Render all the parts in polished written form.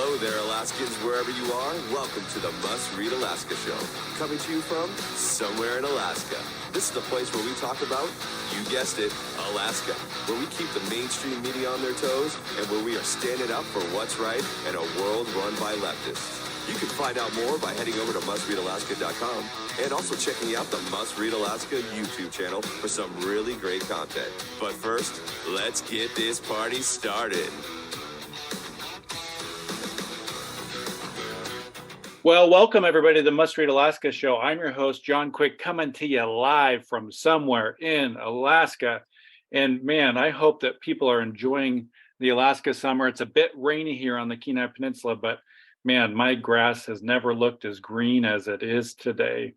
Hello there, Alaskans, wherever you are. Welcome to the Must Read Alaska Show. Coming to you from somewhere in Alaska. This is the place where we talk about, you guessed it, Alaska. Where we keep the mainstream media on their toes and where we are standing up for what's right in a world run by leftists. You can find out more by heading over to mustreadalaska.com and also checking out the Must Read Alaska YouTube channel for some really great content. But first, let's get this party started. Well, welcome everybody to the Must Read Alaska Show. I'm your host, John Quick, coming to you live from somewhere in Alaska. And man, I hope that people are enjoying the Alaska summer. It's a bit rainy here on the Kenai Peninsula, but man, my grass has never looked as green as it is today.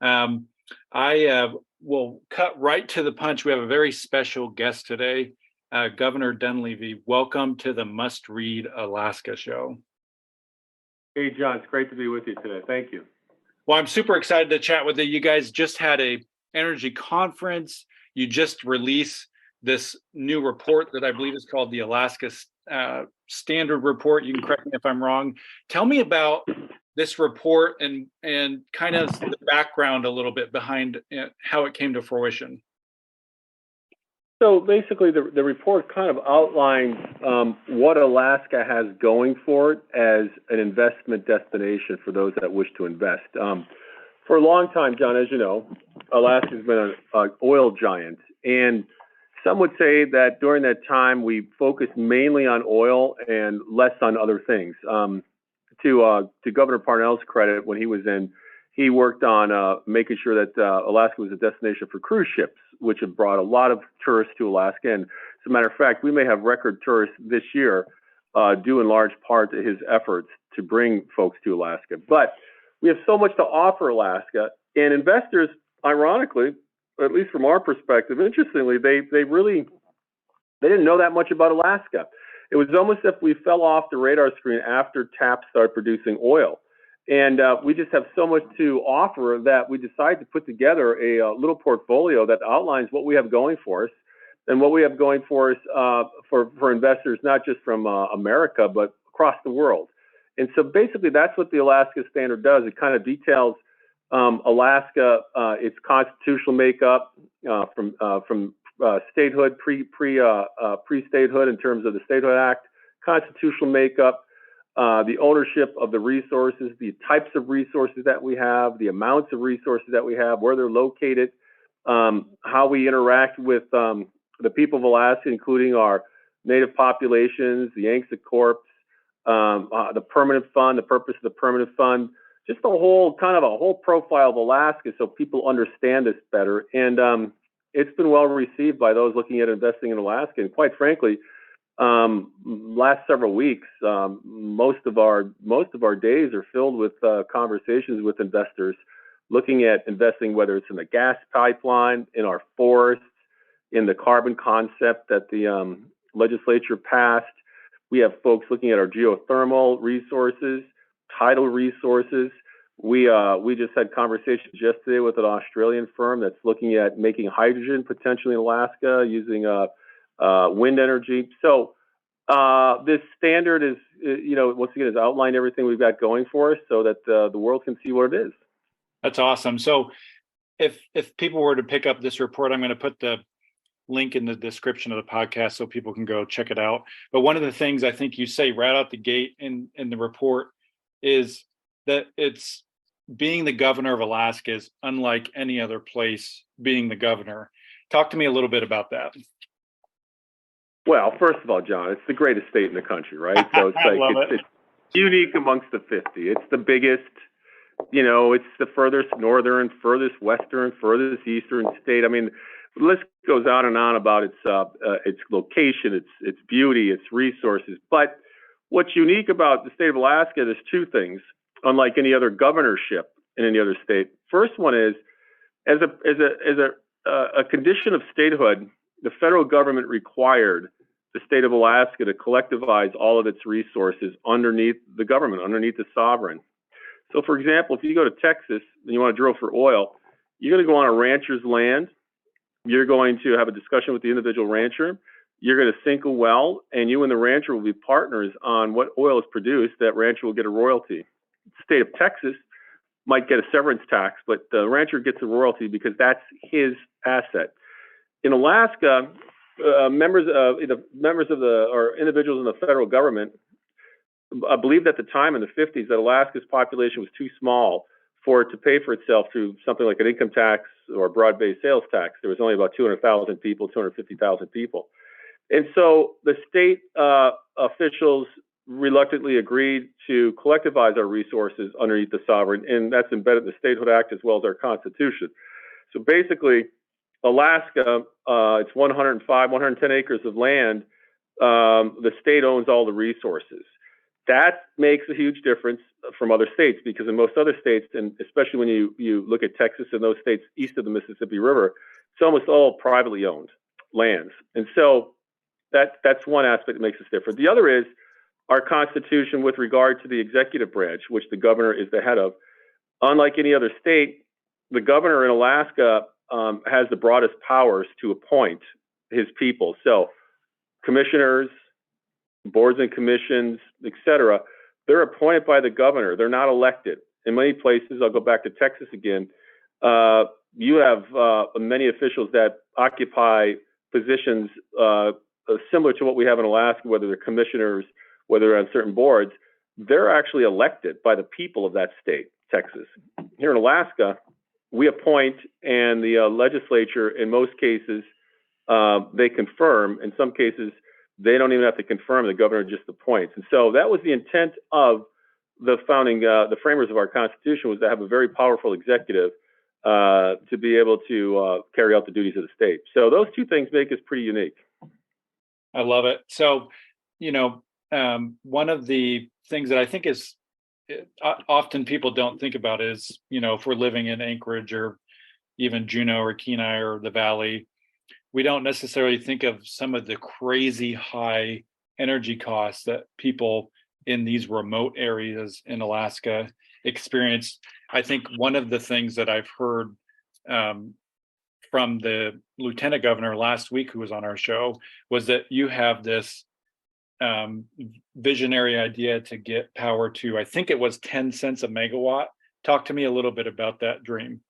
I will cut right to the punch. We have a very special guest today, Governor Dunleavy. Welcome to the Must Read Alaska Show. Hey, John, it's great to be with you today. Thank you. Well, I'm super excited to chat with you. You guys just had a energy conference. You just released this new report that I believe is called the Alaska Standard Report. You can correct me if I'm wrong. Tell me about this report and kind of the background a little bit behind how it came to fruition. So basically, the report kind of outlines what Alaska has going for it as an investment destination for those that wish to invest. For a long time, John, as you know, Alaska has been an oil giant. And some would say that during that time, we focused mainly on oil and less on other things. To Governor Parnell's credit, when he was in, he worked on making sure that Alaska was a destination for cruise ships, which have brought a lot of tourists to Alaska. And as a matter of fact, we may have record tourists this year, due in large part to his efforts to bring folks to Alaska. But we have so much to offer Alaska, and investors, ironically, at least from our perspective, interestingly, they didn't know that much about Alaska. It was almost as if we fell off the radar screen after TAP started producing oil. And we just have so much to offer that we decided to put together a little portfolio that outlines what we have going for us and what we have going for us for investors, not just from America, but across the world. And so basically that's what the Alaska Standard does. It kind of details Alaska, its constitutional makeup from statehood, pre-statehood in terms of the Statehood Act, constitutional makeup, the ownership of the resources, the types of resources that we have, the amounts of resources that we have, where they're located, how we interact with the people of Alaska, including our native populations, the Yanksa Corps, the permanent fund, the purpose of the permanent fund, just a whole profile of Alaska so people understand this better. And it's been well received by those looking at investing in Alaska. And quite frankly, last several weeks, most of our days are filled with conversations with investors looking at investing, whether it's in the gas pipeline, in our forests, in the carbon concept that the legislature passed. We have folks looking at our geothermal resources, tidal resources. We just had conversations yesterday with an Australian firm that's looking at making hydrogen potentially in Alaska using wind energy. So this standard is, once again, has outlined everything we've got going for us so that the world can see what it is. That's awesome. So if people were to pick up this report, I'm going to put the link in the description of the podcast so people can go check it out. But one of the things I think you say right out the gate in the report is that it's being the governor of Alaska is unlike any other place being the governor. Talk to me a little bit about that. Well, first of all, John, it's the greatest state in the country, right? So it's it's unique amongst the 50. It's the biggest, it's the furthest northern, furthest western, furthest eastern state. I mean, the list goes on and on about its location, its beauty, its resources. But what's unique about the state of Alaska, there's two things, unlike any other governorship in any other state. First one is, as a condition of statehood, the federal government required the state of Alaska to collectivize all of its resources underneath the government, underneath the sovereign. So, for example, if you go to Texas and you want to drill for oil, you're going to go on a rancher's land. You're going to have a discussion with the individual rancher. you're going to sink a well, and you and the rancher will be partners on what oil is produced. That rancher will get a royalty. The state of Texas might get a severance tax, but the rancher gets a royalty because that's his asset. In Alaska, members of the or individuals in the federal government, I believed at the time in the 50s that Alaska's population was too small for it to pay for itself through something like an income tax or a broad-based sales tax. There was only about 200,000 people, 250,000 people. And so the state officials reluctantly agreed to collectivize our resources underneath the sovereign, and that's embedded in the Statehood Act as well as our Constitution. So basically, Alaska, it's 110 acres of land. The state owns all the resources. That makes a huge difference from other states, because in most other states, and especially when you look at Texas and those states east of the Mississippi River, it's almost all privately owned lands. And so that's one aspect that makes us different. The other is our Constitution with regard to the executive branch, which the governor is the head of. Unlike any other state, the governor in Alaska has the broadest powers to appoint his people. So commissioners, boards and commissions, et cetera, they're appointed by the governor. They're not elected. In many places, I'll go back to Texas again, you have many officials that occupy positions similar to what we have in Alaska, whether they're commissioners, whether they're on certain boards. They're actually elected by the people of that state, Texas. Here in Alaska, we appoint, and the legislature, in most cases, they confirm. In some cases, they don't even have to confirm. The governor just appoints. And so that was the intent of the the framers of our Constitution, was to have a very powerful executive to be able to carry out the duties of the state. So those two things make us pretty unique. I love it. So, one of the things that I think is often people don't think about is, if we're living in Anchorage or even Juneau or Kenai or the Valley, we don't necessarily think of some of the crazy high energy costs that people in these remote areas in Alaska experience. I think one of the things that I've heard from the lieutenant governor last week, who was on our show, was that you have this visionary idea to get power to, I think it was 10 cents a megawatt. Talk to me a little bit about that dream.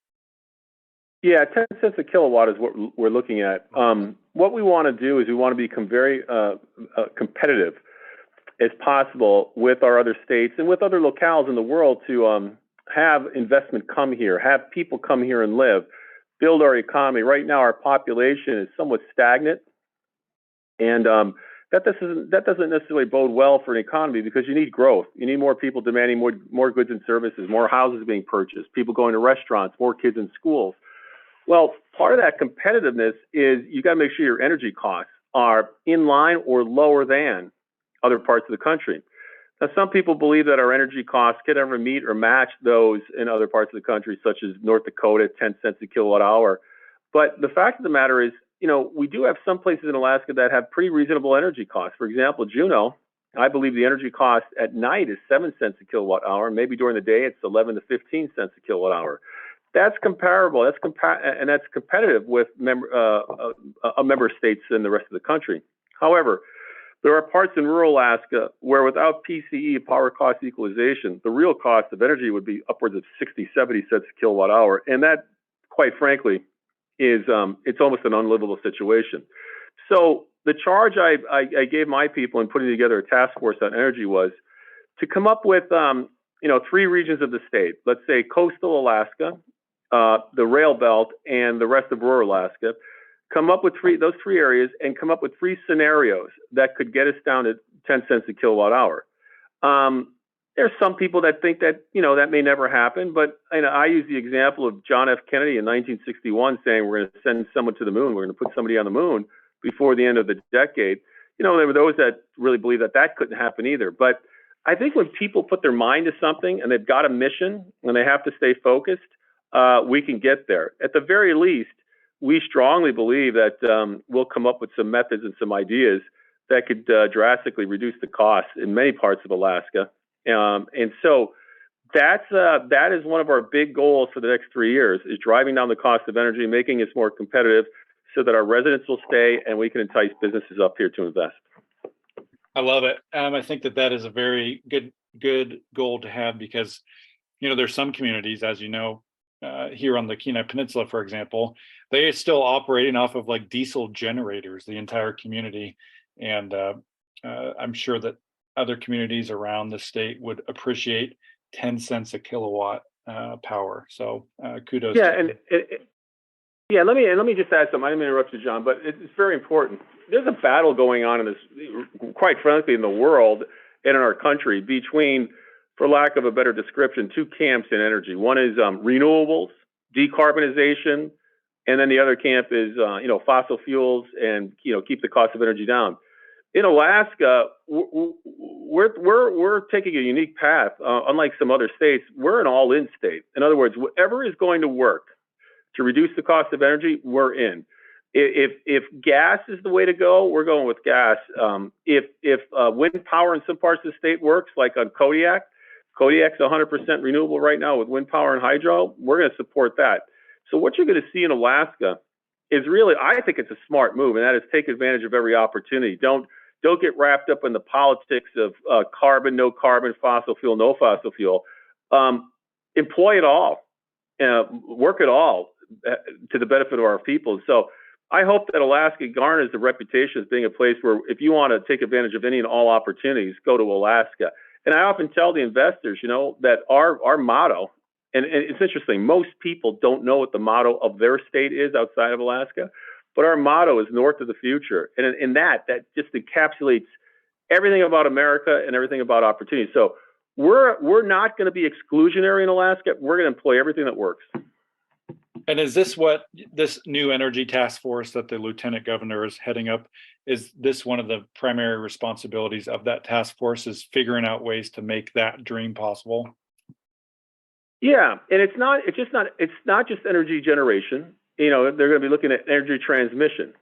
Yeah, 10 cents a kilowatt is what we're looking at. What we want to do is we want to become very competitive as possible with our other states and with other locales in the world to have investment come here, have people come here and live, build our economy. Right now, our population is somewhat stagnant, and that doesn't necessarily bode well for an economy, because you need growth. You need more people demanding more goods and services, more houses being purchased, people going to restaurants, more kids in schools. Well, part of that competitiveness is you got to make sure your energy costs are in line or lower than other parts of the country. Now, some people believe that our energy costs can never meet or match those in other parts of the country, such as North Dakota, 10 cents a kilowatt hour. But the fact of the matter is, we do have some places in Alaska that have pretty reasonable energy costs. For example, Juneau, I believe the energy cost at night is 7 cents a kilowatt hour. Maybe during the day, it's 11 to 15 cents a kilowatt hour. That's comparable. That's competitive with member states in the rest of the country. However, there are parts in rural Alaska where without PCE, power cost equalization, the real cost of energy would be upwards of 60, 70 cents a kilowatt hour. And that, quite frankly, is it's almost an unlivable situation. So the charge I gave my people in putting together a task force on energy was to come up with 3 regions of the state. Let's say coastal Alaska, the rail belt, and the rest of rural Alaska. Come up with those three areas and come up with 3 scenarios that could get us down to 10 cents a kilowatt hour. There's some people that think that, that may never happen, but I use the example of John F. Kennedy in 1961 saying we're going to send someone to the moon. We're going to put somebody on the moon before the end of the decade. There were those that really believe that couldn't happen either. But I think when people put their mind to something and they've got a mission and they have to stay focused, we can get there. At the very least, we strongly believe that we'll come up with some methods and some ideas that could drastically reduce the costs in many parts of Alaska. And so that is one of our big goals for the next 3 years, is driving down the cost of energy, making us more competitive, so that our residents will stay and we can entice businesses up here to invest. I love it. I think that is a very good goal to have, because there's some communities, as you know, here on the Kenai Peninsula, for example, they are still operating off of like diesel generators, the entire community, and I'm sure that other communities around the state would appreciate 10 cents a kilowatt power. So kudos. Yeah, and yeah, let me just add something. I didn't mean to interrupt you, John, but it's very important. There's a battle going on in this, quite frankly, in the world and in our country between, for lack of a better description, two camps in energy. One is renewables, decarbonization, and then the other camp is fossil fuels and keep the cost of energy down. In Alaska, we're taking a unique path. Unlike some other states, we're an all-in state. In other words, whatever is going to work to reduce the cost of energy, we're in. If gas is the way to go, we're going with gas. If wind power in some parts of the state works, like on Kodiak's 100% renewable right now with wind power and hydro, we're going to support that. So what you're going to see in Alaska is really, I think it's a smart move, and that is take advantage of every opportunity. Don't get wrapped up in the politics of carbon, no carbon, fossil fuel, no fossil fuel. Employ it all, work it all to the benefit of our people. So I hope that Alaska garners the reputation as being a place where if you want to take advantage of any and all opportunities, go to Alaska. And I often tell the investors, that our motto, and it's interesting, most people don't know what the motto of their state is outside of Alaska, but our motto is North of the Future. And in that just encapsulates everything about America and everything about opportunity. So we're not going to be exclusionary in Alaska. We're going to employ everything that works. And is this what this new energy task force that the lieutenant governor is heading up, is this one of the primary responsibilities of that task force, is figuring out ways to make that dream possible? Yeah, and it's not just energy generation. They're going to be looking at energy transmission.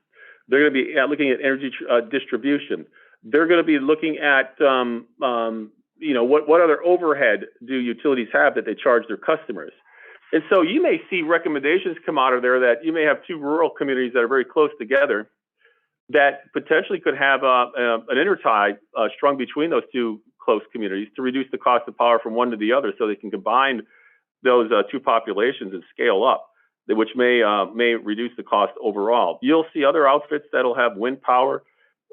They're going to be looking at energy distribution. They're going to be looking at what other overhead do utilities have that they charge their customers. And so you may see recommendations come out of there that you may have two rural communities that are very close together that potentially could have an intertie strung between those two close communities to reduce the cost of power from one to the other, so they can combine those two populations and scale up, which may reduce the cost overall. You'll see other outfits that'll have wind power,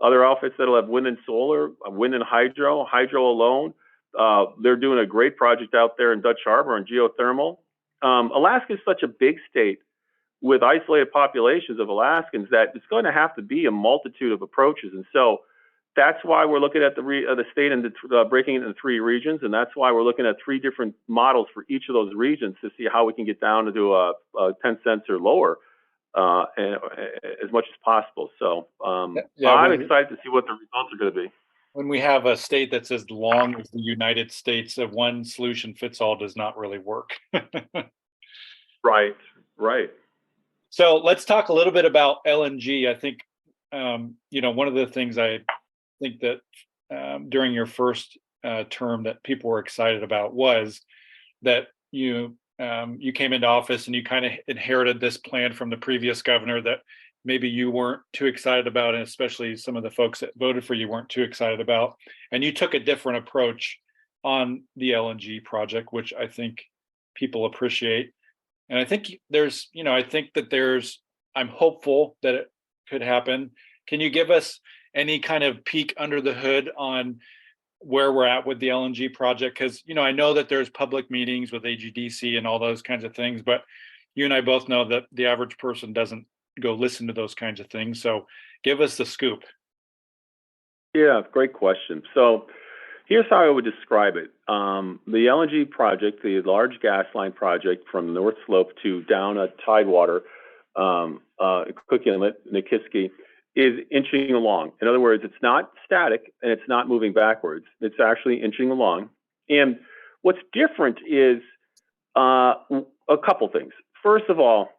other outfits that'll have wind and solar, wind and hydro alone. They're doing a great project out there in Dutch Harbor on geothermal. Alaska is such a big state with isolated populations of Alaskans that it's going to have to be a multitude of approaches. And so that's why we're looking at the state and breaking it into three regions. And that's why we're looking at three different models for each of those regions to see how we can get down to 10 cents or lower as much as possible. So I'm excited to see what the results are going to be. When we have a state that's as long as the United States, one solution fits all does not really work. Right. So let's talk a little bit about LNG. I think, one of the things I think that during your first term that people were excited about was that you came into office and you kind of inherited this plan from the previous governor that maybe you weren't too excited about, and especially some of the folks that voted for you weren't too excited about. And you took a different approach on the LNG project, which I think people appreciate. And I think I'm hopeful that it could happen. Can you give us any kind of peek under the hood on where we're at with the LNG project? Because, I know that there's public meetings with AGDC and all those kinds of things, but you and I both know that the average person doesn't go listen to those kinds of things. So give us the scoop. Yeah, great question. So here's how I would describe it. The LNG project, the large gas line project from the North Slope to down at Tidewater, Cook Inlet, Nikiski, is inching along. In other words, it's not static and it's not moving backwards. It's actually inching along. And what's different is a couple things. First of all,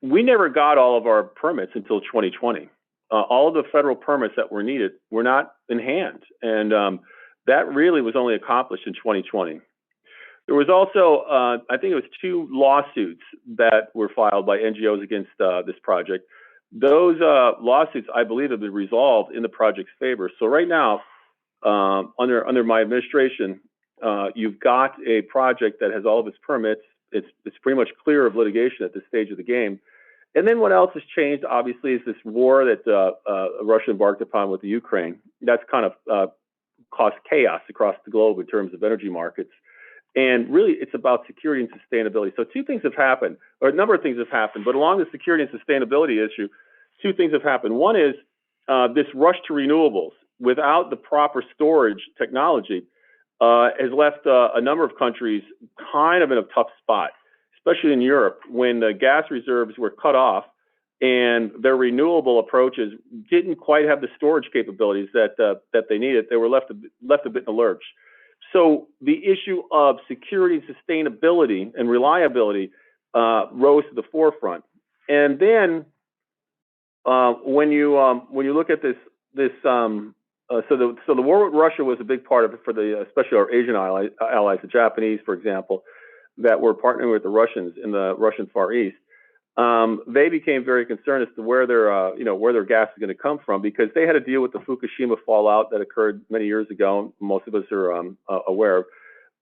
we never got all of our permits until 2020. All of the federal permits that were needed were not in hand. And that really was only accomplished in 2020. There was also, I think it was 2 lawsuits that were filed by NGOs against this project. those lawsuits, I believe, have been resolved in the project's favor. So right now, under my administration, you've got a project that has all of its permits. It's pretty much clear of litigation at this stage of the game. And then what else has changed, obviously, is this war that Russia embarked upon with the Ukraine. That's kind of caused chaos across the globe in terms of energy markets. And really, it's about security and sustainability. So two things have happened, or a number of things have happened. But along the security and sustainability issue, two things have happened. One is this rush to renewables without the proper storage technology has left a number of countries kind of in a tough spot, especially in Europe, when the gas reserves were cut off and their renewable approaches didn't quite have the storage capabilities that they needed. They were left a bit in the lurch. So the issue of security, sustainability, and reliability rose to the forefront. And then when you look at this, so the war with Russia was a big part of it for especially our Asian allies, the Japanese, for example, that were partnering with the Russians in the Russian Far East. They became very concerned as to where their gas is going to come from, because they had to deal with the Fukushima fallout that occurred many years ago. Most of us are aware of,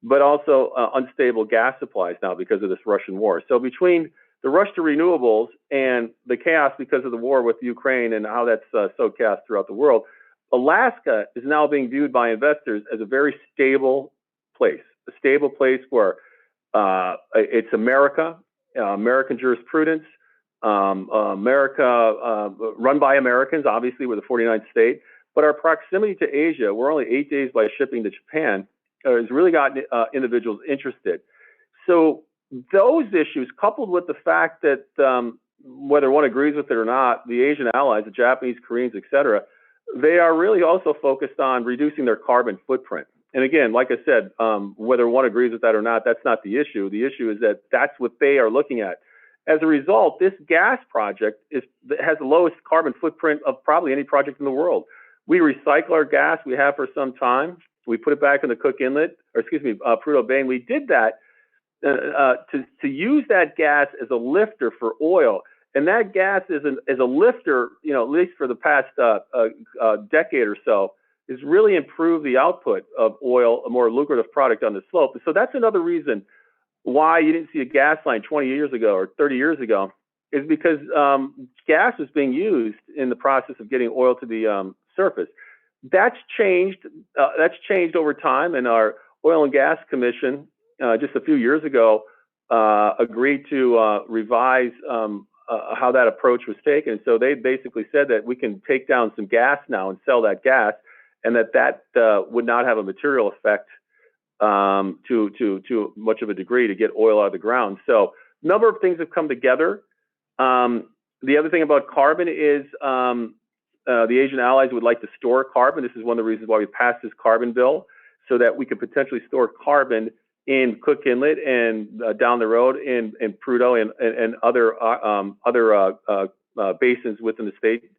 but also unstable gas supplies now because of this Russian war. So between the rush to renewables and the chaos because of the war with Ukraine and how that's sowed chaos throughout the world, Alaska is now being viewed by investors as a very stable place where it's America. American jurisprudence, America run by Americans, obviously we're the 49th state, but our proximity to Asia, we're only 8 days by shipping to Japan, has really gotten individuals interested. So those issues, coupled with the fact that whether one agrees with it or not, the Asian allies, the Japanese, Koreans, et cetera, they are really also focused on reducing their carbon footprint. And again, like I said, whether one agrees with that or not, that's not the issue. The issue is that that's what they are looking at. As a result, this gas project has the lowest carbon footprint of probably any project in the world. We recycle our gas. We have for some time. We put it back in the Cook Inlet, Prudhoe Bay. And we did that to use that gas as a lifter for oil. And that gas is a lifter, at least for the past decade or so, is really improve the output of oil, a more lucrative product on the slope. So that's another reason why you didn't see a gas line 20 years ago or 30 years ago, is because gas was being used in the process of getting oil to the surface. That's changed over time, and our Oil and Gas Commission just a few years ago agreed to revise how that approach was taken. And so they basically said that we can take down some gas now and sell that gas, and that would not have a material effect to much of a degree to get oil out of the ground. So a number of things have come together. The other thing about carbon is the Asian allies would like to store carbon. This is one of the reasons why we passed this carbon bill, so that we could potentially store carbon in Cook Inlet and down the road in Prudhoe and other basins within the state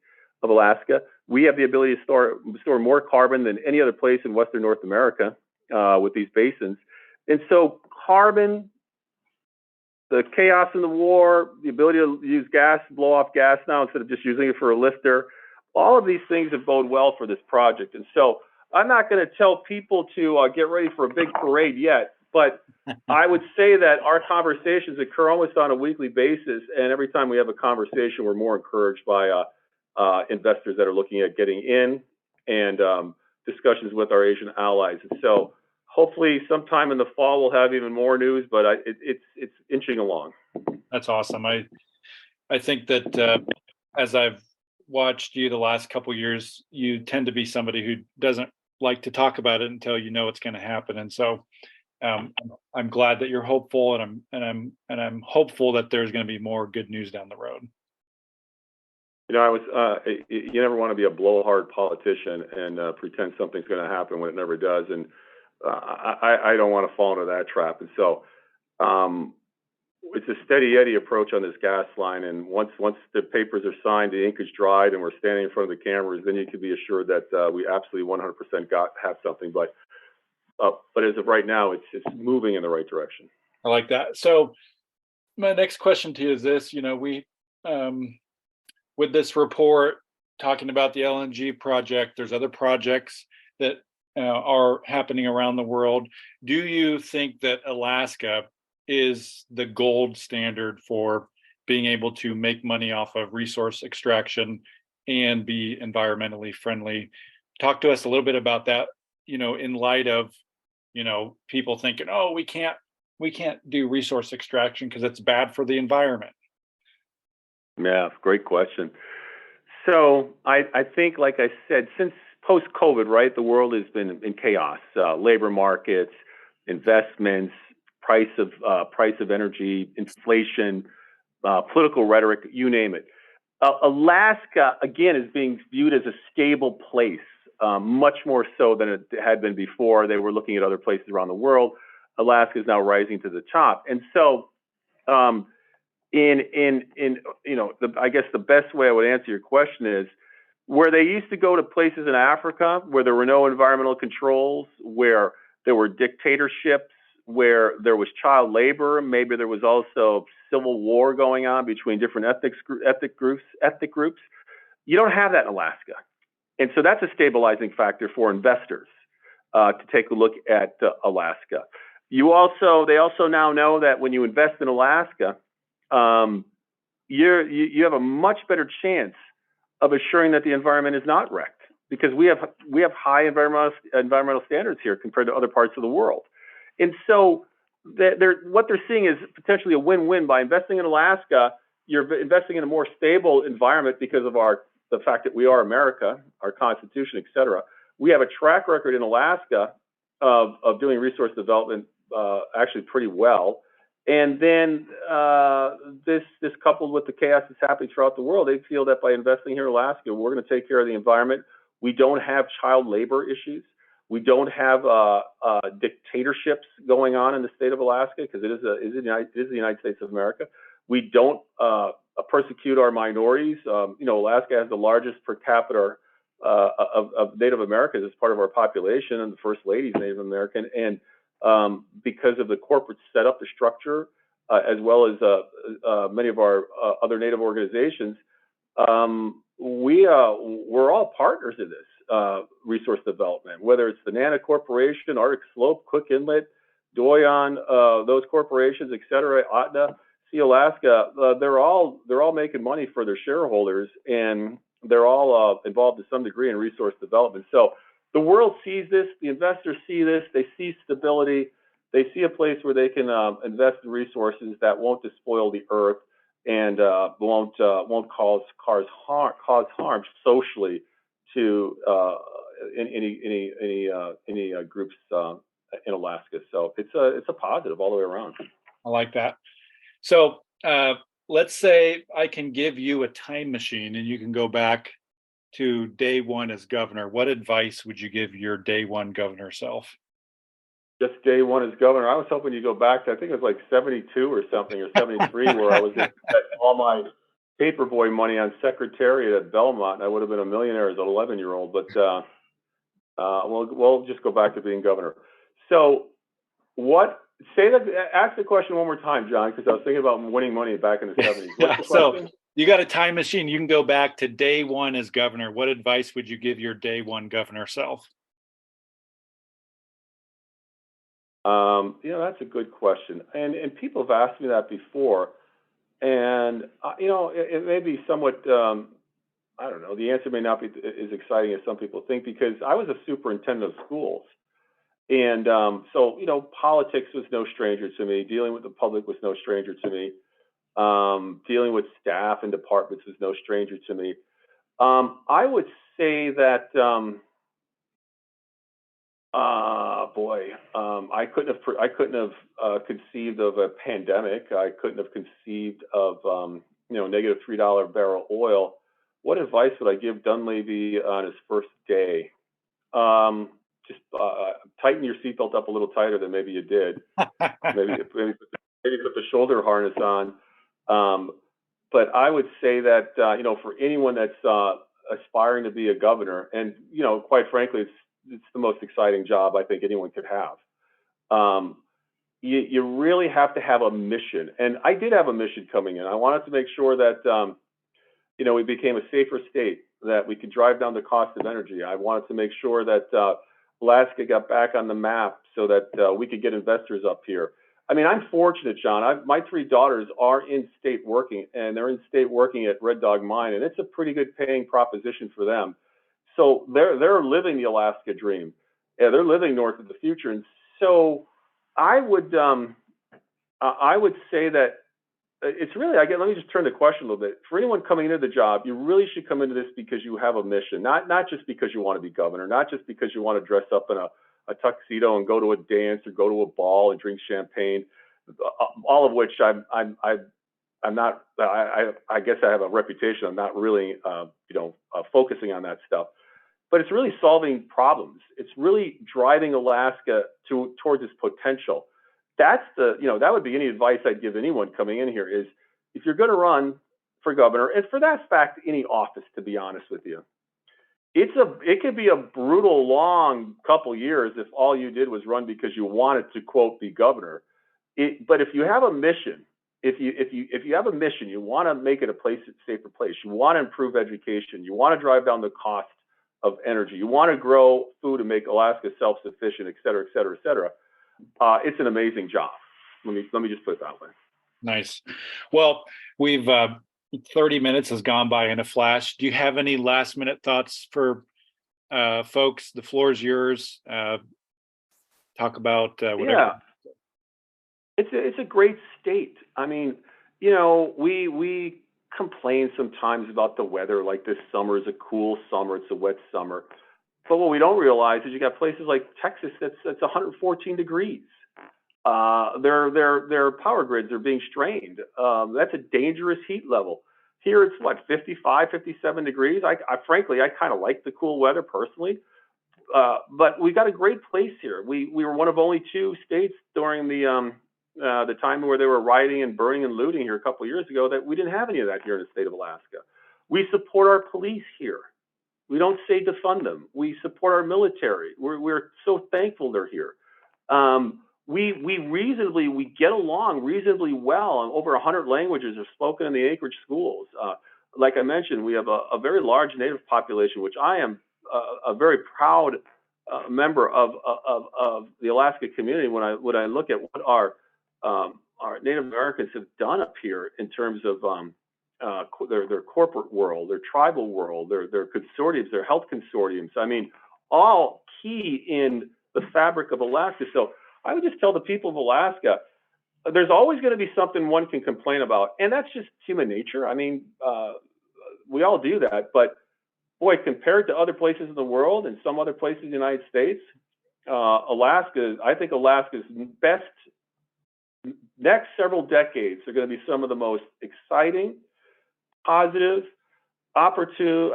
of Alaska. We have the ability to store more carbon than any other place in Western North America with these basins. And so carbon, the chaos in the war, the ability to use gas, blow off gas now instead of just using it for a lifter, all of these things have bode well for this project. And so I'm not going to tell people to get ready for a big parade yet, but I would say that our conversations occur almost on a weekly basis. And every time we have a conversation, we're more encouraged by investors that are looking at getting in, and discussions with our Asian allies. And so hopefully sometime in the fall, we'll have even more news, but it's inching along. That's awesome. I think that as I've watched you the last couple of years, you tend to be somebody who doesn't like to talk about it until you know it's going to happen. And so I'm glad that you're hopeful, and I'm hopeful that there's going to be more good news down the road. You never want to be a blowhard politician and pretend something's going to happen when it never does. And I don't want to fall into that trap. And so it's a steady Eddie approach on this gas line. And once the papers are signed, the ink is dried, and we're standing in front of the cameras, then you can be assured that we absolutely 100% have something. But as of right now, it's moving in the right direction. I like that. So my next question to you is this: we with this report talking about the LNG project, there's other projects that are happening around the world. Do you think that Alaska is the gold standard for being able to make money off of resource extraction and be environmentally friendly? Talk to us a little bit about that, in light of, people thinking, oh, we can't do resource extraction because it's bad for the environment. Yeah, great question. So I think, like I said, since post-COVID, right, the world has been in chaos. Labor markets, investments, price of energy, inflation, political rhetoric, you name it. Alaska, again, is being viewed as a stable place, much more so than it had been before. They were looking at other places around the world. Alaska is now rising to the top, and so I guess the best way I would answer your question is, where they used to go to places in Africa where there were no environmental controls, where there were dictatorships, where there was child labor, maybe there was also civil war going on between different ethnic groups. You don't have that in Alaska, and so that's a stabilizing factor for investors to take a look at Alaska. They also now know that when you invest in Alaska, you have a much better chance of assuring that the environment is not wrecked, because we have high environmental standards here compared to other parts of the world. And so what they're seeing is potentially a win-win. By investing in Alaska, you're investing in a more stable environment because of the fact that we are America, our Constitution, et cetera. We have a track record in Alaska of doing resource development actually pretty well. And then this coupled with the chaos that's happening throughout the world, they feel that by investing here in Alaska, we're going to take care of the environment. We don't have child labor issues. We don't have dictatorships going on in the state of Alaska, because it is the United States of America. We don't persecute our minorities. Alaska has the largest per capita of Native Americans as part of our population, and the First Lady is Native American. And because of the corporate setup, the structure, as well as many of our other Native organizations, we're all partners in this resource development, whether it's the Nana Corporation, Arctic Slope, Cook Inlet, Doyon, those corporations, et cetera, Atna, Sea Alaska. They're all making money for their shareholders, and they're all involved to some degree in resource development. So the world sees this, the investors see this, they see stability, they see a place where they can invest in resources that won't despoil the earth and won't cause harm socially to any groups in Alaska. So it's a positive all the way around. I like that. So let's say I can give you a time machine and you can go back to day one as governor. What advice would you give your day one governor self? Just day one as governor. I was hoping you go back to, I think it was like 72 or something, or 73, where I was going to spend all my paperboy money on secretariat at Belmont, and I would have been a millionaire as an 11-year-old. But we'll just go back to being governor. So ask the question one more time, John, because I was thinking about winning money back in the 70s. Yeah, so you got a time machine. You can go back to day one as governor. What advice would you give your day one governor self? That's a good question. And people have asked me that before. And, it may be somewhat, I don't know, the answer may not be as exciting as some people think, because I was a superintendent of schools. And so, politics was no stranger to me. Dealing with the public was no stranger to me. Dealing with staff and departments was no stranger to me. I would say that, I couldn't have conceived of a pandemic. I couldn't have conceived of, negative $3 barrel oil. What advice would I give Dunleavy on his first day? Just tighten your seatbelt up a little tighter than maybe you did. maybe put the shoulder harness on. But I would say that for anyone that's aspiring to be a governor, and quite frankly, it's the most exciting job I think anyone could have. You really have to have a mission, and I did have a mission coming in. I wanted to make sure that we became a safer state, that we could drive down the cost of energy. I wanted to make sure that Alaska got back on the map so that we could get investors up here. I mean, I'm fortunate, John. My 3 daughters are in state working, and they're in state working at Red Dog Mine, and it's a pretty good paying proposition for them. So they're living the Alaska dream. Yeah, they're living north of the future, and so I would say that it's really, let me just turn the question a little bit. For anyone coming into the job, you really should come into this because you have a mission, not just because you want to be governor, not just because you want to dress up in a tuxedo and go to a dance or go to a ball and drink champagne, all of which I'm not. I guess I have a reputation. I'm not really, focusing on that stuff. But it's really solving problems. It's really driving Alaska towards its potential. That's that would be any advice I'd give anyone coming in here is, if you're going to run for governor, and for that fact, any office, to be honest with you, it could be a brutal, long couple years if all you did was run because you wanted to, quote, be governor. But if you have a mission, if you have a mission, you want to make it a safer place. You want to improve education. You want to drive down the cost of energy. You want to grow food and make Alaska self-sufficient, et cetera, et cetera, et cetera. It's an amazing job. Let me just put it that way. Nice. Well, we've 30 minutes has gone by in a flash. Do you have any last minute thoughts for folks? The floor is yours. Talk about whatever. Yeah, it's a great state. I mean, we complain sometimes about the weather, like this summer is a cool summer, it's a wet summer. But what we don't realize is you got places like Texas that's 114 degrees. Their power grids are being strained. That's a dangerous heat level. Here it's 55, 57 degrees. I frankly, I kind of like the cool weather personally. But we got a great place here. We were one of only 2 states during the time where they were rioting and burning and looting here a couple of years ago that we didn't have any of that here in the state of Alaska. We support our police here. We don't say defund them. We support our military. We're so thankful they're here. We get along reasonably well, and over 100 languages are spoken in the Anchorage schools. Like I mentioned, we have a very large Native population, which I am a very proud member of the Alaska community. When I look at what our Native Americans have done up here in terms of their corporate world, their tribal world, their consortiums, their health consortiums. I mean, all key in the fabric of Alaska. So I would just tell the people of Alaska, there's always going to be something one can complain about, and that's just human nature. I mean, we all do that, but boy, compared to other places in the world and some other places in the United States, I think Alaska's best next several decades are going to be some of the most exciting, positive, opportunity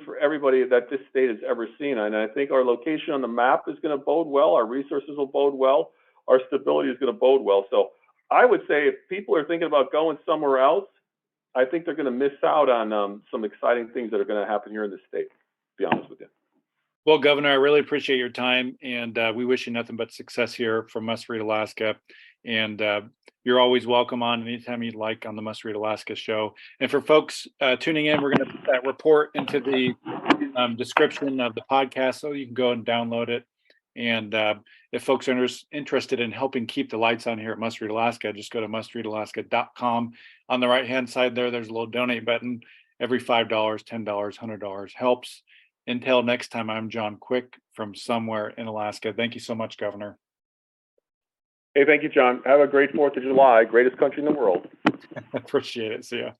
for everybody that this state has ever seen. And I think our location on the map is going to bode well. Our resources will bode well. Our stability is going to bode well. So I would say if people are thinking about going somewhere else, I think they're going to miss out on some exciting things that are going to happen here in the state, to be honest with you. Well, Governor, I really appreciate your time, and we wish you nothing but success here from Must Read Alaska. And you're always welcome on anytime you'd like on the Must Read Alaska show. And for folks tuning in, we're going to put that report into the description of the podcast so you can go and download it. And if folks are interested in helping keep the lights on here at Must Read Alaska, just go to mustreadalaska.com. On the right-hand side there's a little donate button. Every $5, $10, $100 helps. Until next time, I'm John Quick from somewhere in Alaska. Thank you so much, Governor. Hey, thank you, John. Have a great 4th of July. Greatest country in the world. Appreciate it. See ya.